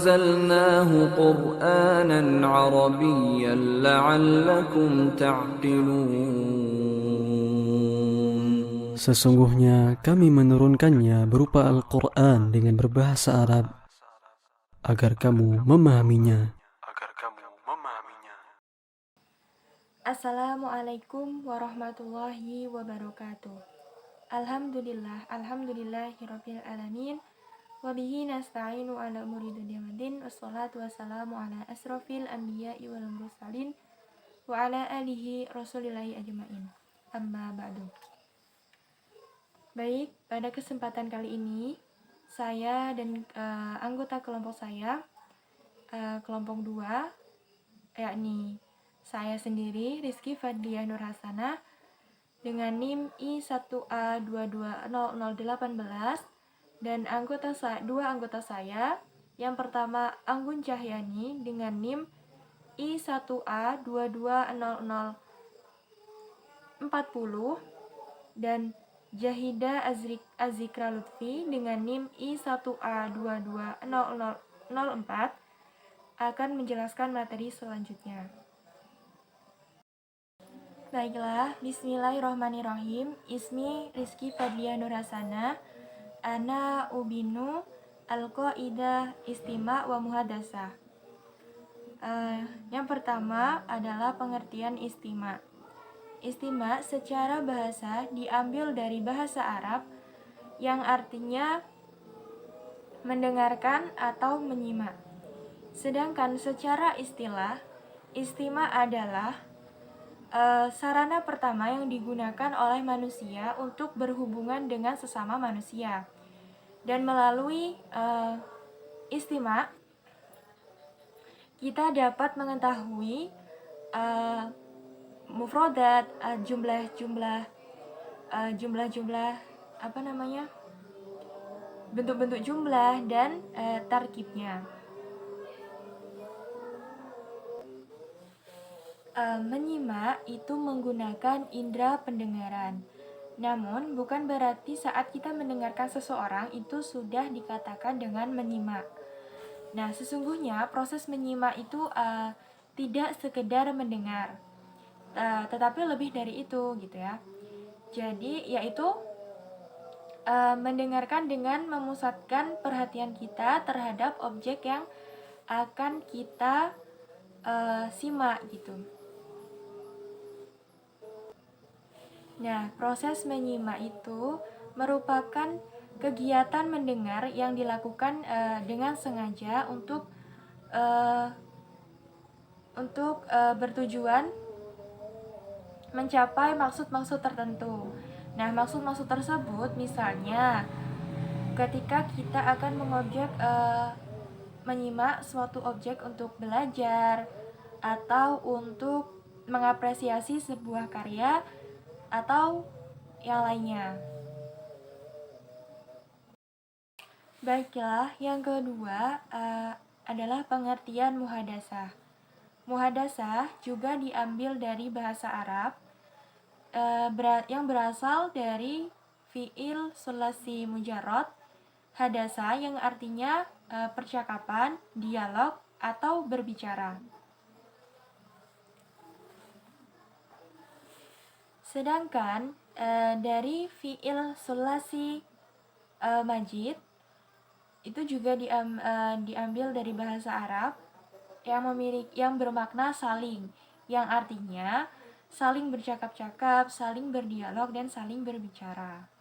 أنزلناه قرآنا عربيا لعلكم تعقلون. Sesungguhnya kami menurunkannya berupa Al-Quran dengan berbahasa Arab agar kamu memahaminya. Assalamualaikum warahmatullahi wabarakatuh. Alhamdulillahirabbil alamin. Wabihi nasta'inu ala umuri dunya waddin. Wassalatu wassalamu ala asrofil anbiya'i wal mursalin wa ala alihi rasulillahi ajma'in. Amma ba'du. Baik, pada kesempatan kali ini saya dan anggota kelompok saya, kelompok 2, yakni saya sendiri Rizky Fadliah Nur Hasanah dengan NIM I1A220018 dan dua anggota saya. Yang pertama Anggun Cahyani dengan NIM I1A220040 dan Jahida Azikra Lutfi dengan NIM I1A22004 akan menjelaskan materi selanjutnya. Baiklah, bismillahirrahmanirrahim. Ismi Rizky Fadliah Nur Hasanah. Ana ubinu al-qaidah istima' wa muhadasah. Yang pertama adalah pengertian istima'. Istima' secara bahasa diambil dari bahasa Arab yang artinya mendengarkan atau menyimak. Sedangkan secara istilah, istima' adalah sarana pertama yang digunakan oleh manusia untuk berhubungan dengan sesama manusia. Dan melalui istima' kita dapat mengetahui mufrodat, jumlah bentuk-bentuk jumlah dan tarkibnya. Menyimak itu menggunakan indera pendengaran. Namun bukan berarti saat kita mendengarkan seseorang itu sudah dikatakan dengan menyimak. Nah, sesungguhnya proses menyimak itu tidak sekedar mendengar, tetapi lebih dari itu gitu ya. Jadi yaitu mendengarkan dengan memusatkan perhatian kita terhadap objek yang akan kita simak gitu. Nah, proses menyimak itu merupakan kegiatan mendengar yang dilakukan dengan sengaja untuk bertujuan mencapai maksud-maksud tertentu. Nah, maksud-maksud tersebut misalnya ketika kita akan menyimak suatu objek untuk belajar atau untuk mengapresiasi sebuah karya atau yang lainnya. Baiklah, yang kedua adalah pengertian muhadasah. Muhadasah juga diambil dari bahasa Arab yang berasal dari fi'il sulasi mujarrad hadasa yang artinya percakapan, dialog, atau berbicara. Sedangkan dari fi'il sulasi majid itu juga diambil dari bahasa Arab yang bermakna saling, yang artinya saling bercakap-cakap, saling berdialog, dan saling berbicara.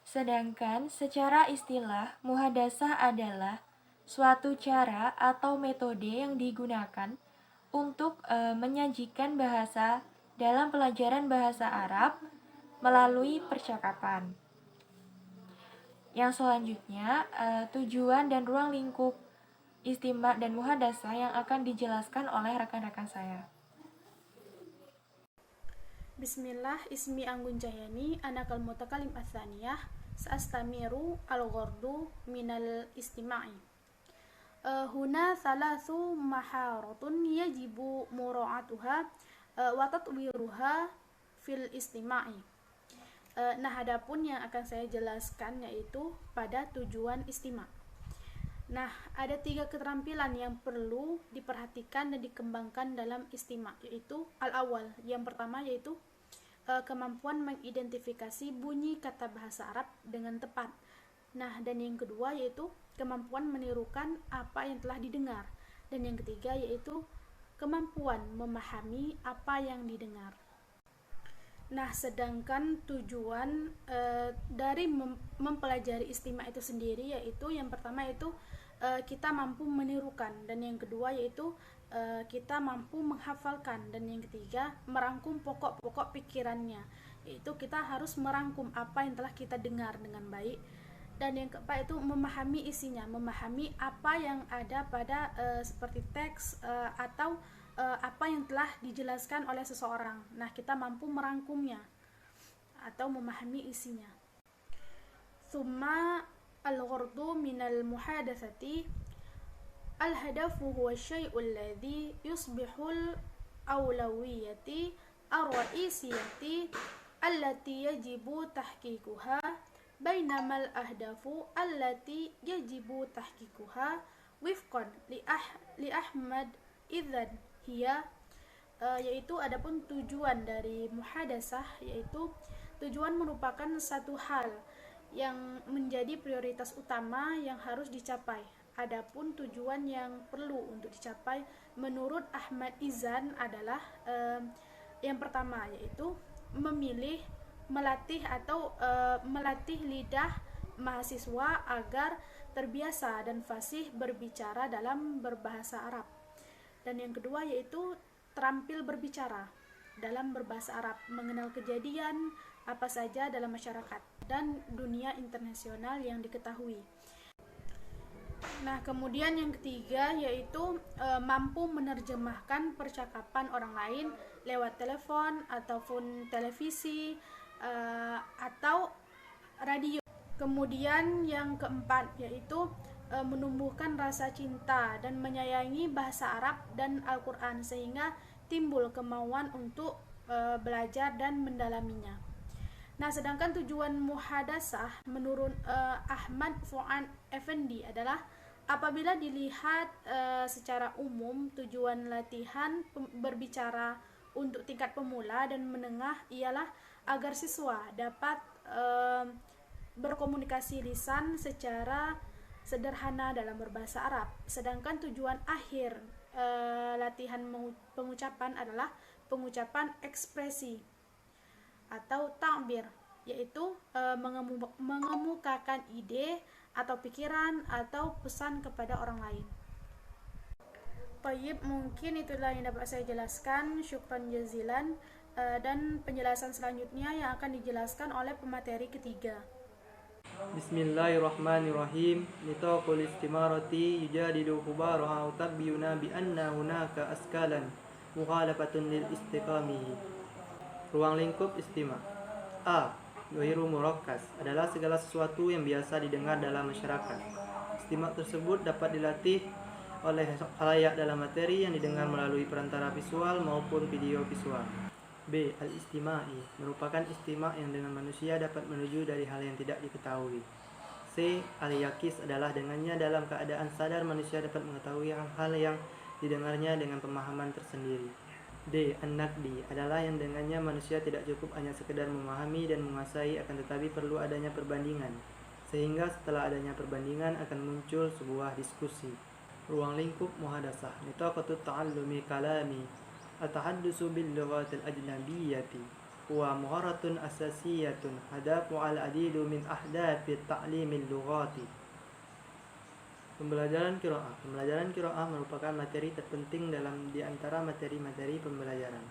Sedangkan secara istilah, muhadasah adalah suatu cara atau metode yang digunakan untuk menyajikan bahasa dalam pelajaran bahasa Arab melalui percakapan. Yang selanjutnya, tujuan dan ruang lingkup istima' dan muhadasah yang akan dijelaskan oleh rekan-rekan saya. Bismillah, ismi Anggun Cahyani, anakal mutakalim atsaniyah, sa'astamiru al-ghardu minal istima'i. Huna thalathu maharatun yajibu mura'atuha wa tatwiruha fil istima'i. Nah, adapun yang akan saya jelaskan yaitu pada tujuan istima'. Nah, ada 3 keterampilan yang perlu diperhatikan dan dikembangkan dalam istima', yaitu al-awwal. Yang pertama yaitu kemampuan mengidentifikasi bunyi kata bahasa Arab dengan tepat. Nah, dan yang kedua yaitu kemampuan menirukan apa yang telah didengar. Dan yang ketiga yaitu kemampuan memahami apa yang didengar. Nah, sedangkan tujuan dari mempelajari istima' itu sendiri yaitu yang pertama yaitu kita mampu menirukan, dan yang kedua yaitu kita mampu menghafalkan, dan yang ketiga merangkum pokok-pokok pikirannya, yaitu kita harus merangkum apa yang telah kita dengar dengan baik, dan yang keempat itu memahami isinya, memahami apa yang ada pada seperti teks atau apa yang telah dijelaskan oleh seseorang. Nah, kita mampu merangkumnya atau memahami isinya. Tsumma al-ghardu minal muhadatsati al-hadafu huwa syai'ul ladzi yusbihul awlawiyati ar-ra'isiyati allati yajibu tahqiquha bainamal ahdafu allati yajibu tahqiquha wifqan li Ahmad idzan hiya, yaitu adapun tujuan dari muhadatsah, yaitu tujuan merupakan satu hal yang menjadi prioritas utama yang harus dicapai. Adapun tujuan yang perlu untuk dicapai menurut Ahmad Izan adalah yang pertama yaitu melatih lidah mahasiswa agar terbiasa dan fasih berbicara dalam berbahasa Arab. Dan yang kedua yaitu terampil berbicara dalam berbahasa Arab, mengenal kejadian apa saja dalam masyarakat dan dunia internasional yang diketahui. Nah, kemudian yang ketiga yaitu mampu menerjemahkan percakapan orang lain lewat telepon ataupun televisi atau radio. Kemudian yang keempat yaitu menumbuhkan rasa cinta dan menyayangi bahasa Arab dan Al-Quran sehingga timbul kemauan untuk belajar dan mendalaminya. Nah, sedangkan tujuan muhadatsah menurut Ahmad Fuad Effendi adalah apabila dilihat secara umum, tujuan latihan berbicara untuk tingkat pemula dan menengah ialah agar siswa dapat berkomunikasi lisan secara sederhana dalam berbahasa Arab. Sedangkan tujuan akhir latihan pengucapan adalah pengucapan ekspresi atau ta'bir, yaitu mengemukakan ide atau pikiran atau pesan kepada orang lain. Baik, mungkin itulah yang dapat saya jelaskan. Syukran jazilan. Dan penjelasan selanjutnya yang akan dijelaskan oleh pemateri ketiga. Bismillahirrahmanirrahim. Nitaqul istimarati yujadilu khubaraha wa tabyuna bi anna hunaka askalan mukhalafatun lil istiqami. Ruang lingkup istima'. A. Ghairu murakkas adalah segala sesuatu yang biasa didengar dalam masyarakat. Istima' tersebut dapat dilatih oleh khalayak dalam materi yang didengar melalui perantara visual maupun video visual. B. Al-istima'i merupakan istima' yang dengan manusia dapat menuju dari hal yang tidak diketahui. C. Al-yakis adalah dengannya dalam keadaan sadar manusia dapat mengetahui hal-hal yang didengarnya dengan pemahaman tersendiri. D. An-naqdi adalah yang dengannya manusia tidak cukup hanya sekedar memahami dan menguasai, akan tetapi perlu adanya perbandingan, sehingga setelah adanya perbandingan akan muncul sebuah diskusi. Ruang lingkup muhadatsah. Nitaqatut ta'allumi kalami at-tahaddusu bil lughatil ajnabiyyati huwa muharatun asasiyatun hadafu al-adidu min ahdafi ta'limil lughati. Pembelajaran qiraah. Pembelajaran qiraah merupakan materi terpenting di antara materi-materi pembelajaran.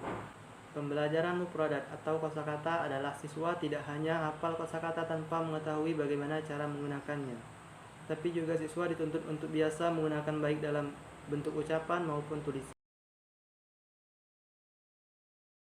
Pembelajaran mufradat atau kosakata adalah siswa tidak hanya hafal kosakata tanpa mengetahui bagaimana cara menggunakannya, tapi juga siswa dituntut untuk biasa menggunakan baik dalam bentuk ucapan maupun tulisan.